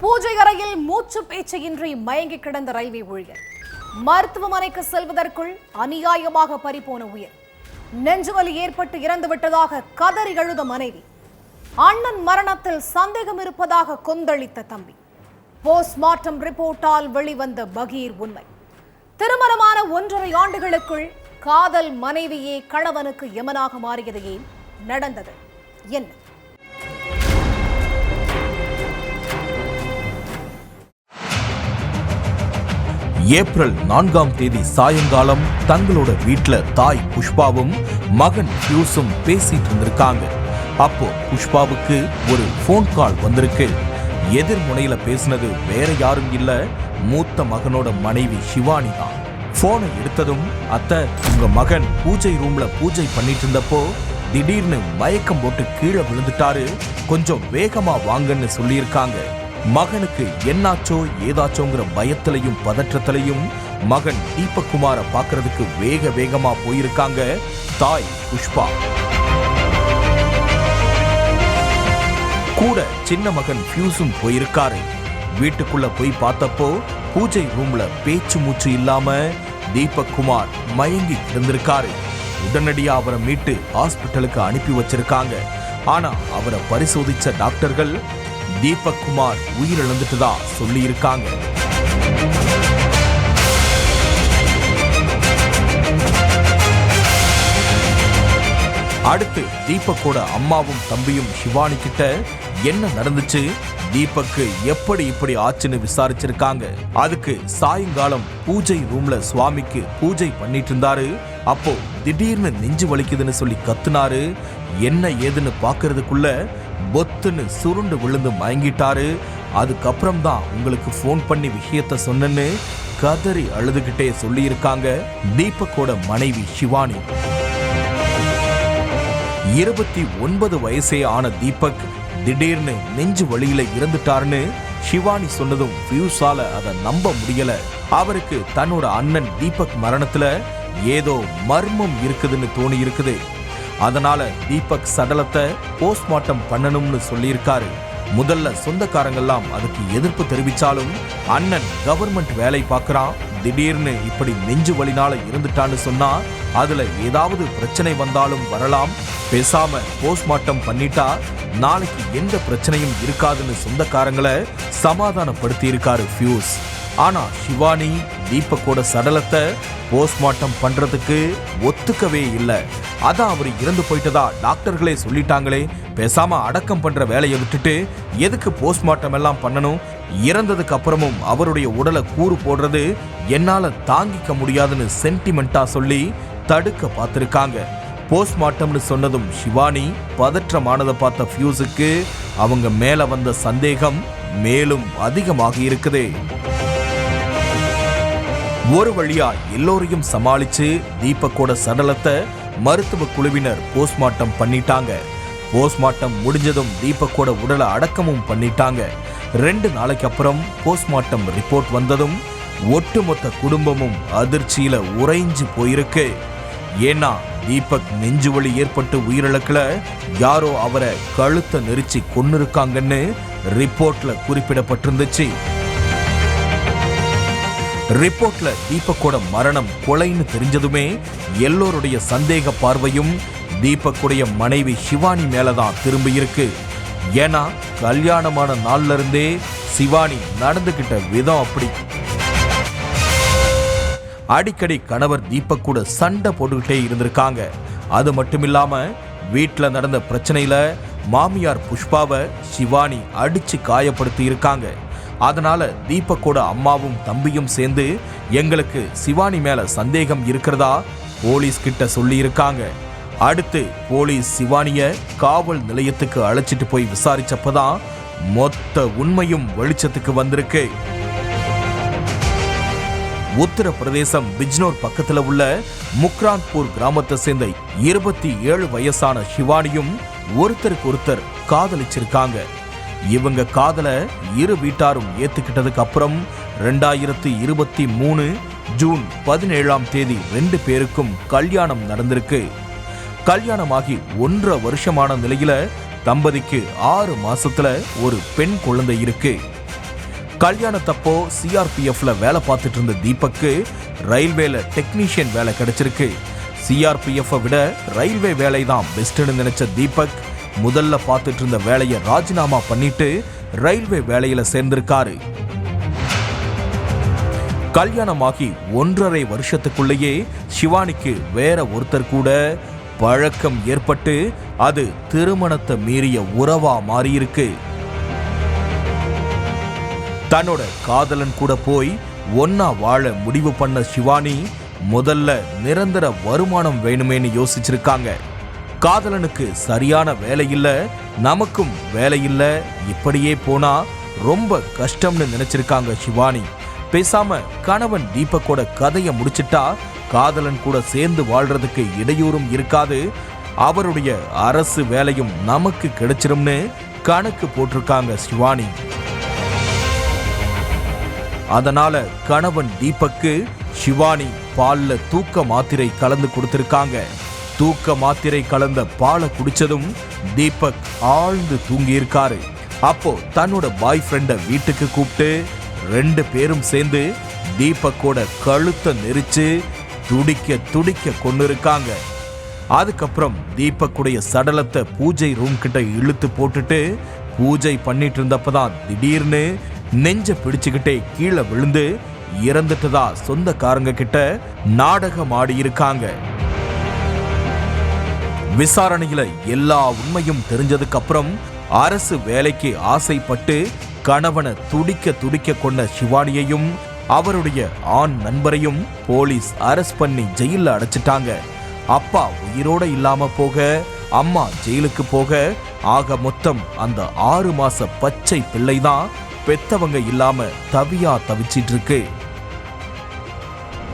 பூஜை அறையில் மூச்சு பேச்சையின்றி மயங்கி கிடந்த ரயில்வே ஊழியர் மருத்துவமனைக்கு செல்வதற்குள் அநியாயமாக பறிபோன உயிர். நெஞ்சுவலி ஏற்பட்டு இறந்துவிட்டதாக கதறி அழுத மனைவி. அண்ணன் மரணத்தில் சந்தேகம் இருப்பதாக கொந்தளித்த தம்பி. போஸ்ட்மார்ட்டம் ரிப்போர்ட்டால் வெளிவந்த பகீர் உண்மை. திருமணமான 1.5 ஆண்டுகளுக்குள் காதல் மனைவியே கணவனுக்கு யமனாக மாறியது ஏன்? நடந்தது என்ன? ஏப்ரல் 4ஆம் தேதி சாயங்காலம் தங்களோட வீட்டுல தாய் புஷ்பாவும் மகன் பியூஸும் பேசிட்டு இருந்திருக்காங்க. அப்போ புஷ்பாவுக்கு ஒரு போன் கால் வந்திருக்கு. எதிர்முனையில பேசினது வேற யாரும் இல்ல, மூத்த மகனோட மனைவி சிவானி தான். போனை எடுத்ததும், அத்தை, உங்க மகன் பூஜை ரூம்ல பூஜை பண்ணிட்டு இருந்தப்போ திடீர்னு மயக்கம் போட்டு கீழே விழுந்துட்டாரு, கொஞ்சம் வேகமா வாங்கன்னு சொல்லியிருக்காங்க. மகனுக்கு என்னாச்சோ ஏதாச்சோங்கிற பயத்திலையும் பதற்றத்திலையும் மகன் தீபக்குமார பாக்குறதுக்கு வேகமா போயிருக்காங்க தாய் புஷ்பா. கூட சின்ன மகன் பியூஸும் போயிருக்காரு. வீட்டுக்குள்ள போய் பார்த்தப்போ பூஜை ரூம்ல பேச்சு மூச்சு இல்லாம தீபக்குமார் மயங்கி கிடந்திருக்காரு. உடனடியா அவரை மீட்டு ஹாஸ்பிட்டலுக்கு அனுப்பி வச்சிருக்காங்க. ஆனா அவரை பரிசோதிச்ச டாக்டர்கள் தீபக்குமார் உயிரிழந்துட்டுதா சொல்லி இருக்காங்க. அடுத்து தீபக்கோட அம்மாவும் தம்பியும் சிவானி கிட்ட என்ன நடந்துச்சு, தீபக்கு எப்படி இப்படி ஆச்சுன்னு விசாரிச்சிருக்காங்க. அதுக்கு சாயங்காலம் பூஜை ரூம்ல சுவாமிக்கு பூஜை பண்ணிட்டு இருந்தாரு. அப்போ திடீர்னு நெஞ்சு வலிக்குதுன்னு சொல்லி கத்துனாரு. என்ன ஏதுன்னு பாக்குறதுக்குள்ள பொத்துன்னு சுருண்டு விழுந்து மயங்கிட்டாரு. அதுக்கப்புறம் தான் உங்களுக்கு போன் பண்ணி விஷயத்த சொன்னேன்னு கதறி அழுதுகிட்டே சொல்லி இருக்காங்க தீபக்கோட மனைவி சிவானி. 29 வயசே ஆன தீபக் திடீர்னு நெஞ்சு வலியில இறந்துட்டாருன்னு சிவானி சொன்னதும் பியூஸால அதை நம்ப முடியல. அவருக்கு தன்னோட அண்ணன் தீபக் மரணத்துல ஏதோ மர்மம் இருக்குதுன்னு தோணி இருக்குது. அதனால தீபக் சடலத்தை போஸ்ட்மார்ட்டம் பண்ணணும்னு சொல்லியிருக்காரு. முதல்ல சொந்தக்காரங்கெல்லாம் அதுக்கு எதிர்ப்பு தெரிவிச்சாலும் அண்ணன் கவர்மெண்ட் வேலை பார்க்கறான், திடீர்னு இப்படி நெஞ்சு வலினால இருந்துட்டான்னு சொன்னா அதுல ஏதாவது பிரச்சனை வந்தாலும் வரலாம், பேசாம போஸ்ட்மார்ட்டம் பண்ணிட்டா நாளைக்கு எந்த பிரச்சனையும் இருக்காதுன்னு சொந்தக்காரங்களை சமாதானப்படுத்தி இருக்காரு பியூஸ். ஆனா சிவானி தீபக்கோட சடலத்தை போஸ்ட்மார்ட்டம் பண்றதுக்கு ஒத்துக்கவே இல்லை. அதான் அவர் இறந்து போயிட்டதா டாக்டர்களே சொல்லிட்டாங்களே, பேசாம அடக்கம் பண்ற வேலையை விட்டுட்டு எதுக்கு போஸ்ட்மார்ட்டம் எல்லாம் பண்ணணும், இறந்ததுக்கு அப்புறமும் அவருடைய உடலை கூறு போடுறது என்னால தாங்கிக்க முடியாதுன்னு சென்டிமெண்டா சொல்லி தடுக்க பார்த்திருக்காங்க. போஸ்ட்மார்ட்டம்னு சொன்னதும் சிவானி பதற்றமானதை பார்த்த பியூஸுக்கு அவங்க மேல வந்த சந்தேகம் மேலும் அதிகமாக இருக்குது. ஒரு வழியா எல்லோரையும் சமாளிச்சு தீபக்கோட சடலத்தை மருத்துவ குழுவினர் போஸ்ட்மார்ட்டம் பண்ணிட்டாங்க. போஸ்ட்மார்ட்டம் முடிஞ்சதும் தீபக்கோட உடலை அடக்கமும் பண்ணிட்டாங்க. 2 நாளைக்கு அப்புறம் போஸ்ட்மார்ட்டம் ரிப்போர்ட் வந்ததும் ஒட்டுமொத்த குடும்பமும் அதிர்ச்சியில உறைஞ்சு போயிருக்கு. ஏன்னா தீபக் நெஞ்சுவலி ஏற்பட்டு உயிரிழக்கல, யாரோ அவரை கழுத்தை நெரிச்சு கொன்னிருக்காங்கன்னு ரிப்போர்ட்ல குறிப்பிடப்பட்டிருந்துச்சு. ரிப்போர்ட்ல தீபக்கோட மரணம் கொலைன்னு தெரிஞ்சதுமே எல்லோருடைய சந்தேக பார்வையும் தீபக்குடைய மனைவி சிவானி மேலதான் திரும்பி இருக்கு. ஏன்னா கல்யாணமான நாள்ல இருந்தே சிவானி நடந்துகிட்ட விதம் அப்படி. அடிக்கடி கணவர் தீபக் கூட சண்டை போட்டுக்கிட்டே இருந்திருக்காங்க. அது மட்டும் இல்லாம வீட்டுல நடந்த பிரச்சனையில மாமியார் புஷ்பாவை சிவானி அடிச்சு காயப்படுத்தி இருக்காங்க. அதனால தீபக்கோட அம்மாவும் தம்பியும் சேர்ந்து எங்களுக்கு சிவானி மேல சந்தேகம் இருக்கிறதா போலீஸ் கிட்ட சொல்லி இருக்காங்க. அடுத்து போலீஸ் சிவானிய காவல் நிலையத்துக்கு அழைச்சிட்டு போய் விசாரிச்சப்பதான் மொத்த உண்மையும் வெளிச்சத்துக்கு வந்திருக்கு. உத்தரப்பிரதேசம் பிஜ்னோர் பக்கத்துல உள்ள முக்ரான்பூர் கிராமத்தை சேர்ந்த 27 வயசான சிவானியும் ஒருத்தருக்கு ஒருத்தர் காதலிச்சிருக்காங்க. இவங்க காதல இரு வீட்டாரும் ஏத்துக்கிட்டதுக்கு அப்புறம் 2023 ஜூன் 17ஆம் தேதி 2 பேருக்கும் கல்யாணம் நடந்திருக்கு. கல்யாணமாகி 1.5 வருஷமான நிலையில தம்பதிக்கு 6 மாசத்துல ஒரு பெண் குழந்தை இருக்கு. கல்யாணத்தப்போ சிஆர்பிஎஃப்ல வேலை பார்த்துட்டு இருந்த தீபக்கு ரயில்வேல டெக்னீஷியன் வேலை கிடைச்சிருக்கு. சிஆர்பிஎஃப் விட ரயில்வே வேலை தான் பெஸ்ட்னு நினைச்ச தீபக் முதல்ல பார்த்துட்டு இருந்த வேலையை ராஜினாமா பண்ணிட்டு ரயில்வே வேலையில சேர்ந்திருக்காரு. கல்யாணமாகி 1.5 வருஷத்துக்குள்ளேயே சிவானிக்கு வேற ஒருத்தர் கூட பழக்கம் ஏற்பட்டு அது திருமணத்தை மீறிய உறவா மாறியிருக்கு. தன்னோட காதலன் கூட போய் ஒன்னா வாழ முடிவு பண்ண சிவானி முதல்ல நிரந்தர வருமானம் வேணுமேன்னு யோசிச்சிருக்காங்க. காதலனுக்கு சரியான வேலை இல்ல, நமக்கும் வேலை இல்ல, இப்படியே போனா ரொம்ப கஷ்டம்னு நினைச்சிருக்காங்க சிவானி. பேசாம கணவன் தீபக்கோட கதையை முடிச்சிட்டா காதலன் கூட சேர்ந்து வாழ்றதுக்கு இடையூறும் இருக்காது, அவருடைய அரசு வேலையும் நமக்கு கிடைச்சிரும்னு கணக்கு போட்டிருக்காங்க சிவானி. அதனால கணவன் தீபக்கு சிவானி பால்ல தூக்க மாத்திரை கலந்து கொடுத்திருக்காங்க. தூக்க மாத்திரை கலந்த பாலை குடிச்சதும் தீபக் ஆழ்ந்து தூங்கி இருக்காரு. அப்போ தன்னோட பாய் ஃப்ரெண்ட வீட்டுக்கு கூப்பிட்டு 2 பேரும் சேர்ந்து தீபக்கோட கழுத்தை நெரிச்சு துடிக்க துடிக்க கொண்டு இருக்காங்க. அதுக்கப்புறம் தீபக்குடைய சடலத்தை பூஜை ரூம் கிட்ட இழுத்து போட்டுட்டு பூஜை பண்ணிட்டு இருந்தப்பதான் திடீர்னு நெஞ்ச பிடிச்சுக்கிட்டே கீழே விழுந்து இறந்துட்டதா சொந்தக்காரங்க கிட்ட நாடகம் ஆடி இருக்காங்க. விசாரணையில எல்லா உண்மையும் தெரிஞ்சதுக்கு அப்புறம் அரசு வேலைக்கு ஆசைப்பட்டு கணவனை துடிக்க துடிக்க கொண்ட சிவானியையும் அவருடைய ஆண் நண்பரையும் போலீஸ் அரெஸ்ட் பண்ணி ஜெயில அடைச்சிட்டாங்க. அப்பா உயிரோட இல்லாம போக, அம்மா ஜெயிலுக்கு போக, ஆக மொத்தம் அந்த 6 மாச பச்சை பிள்ளைதான் பெத்தவங்க இல்லாம தவிச்சிட்டு இருக்கு.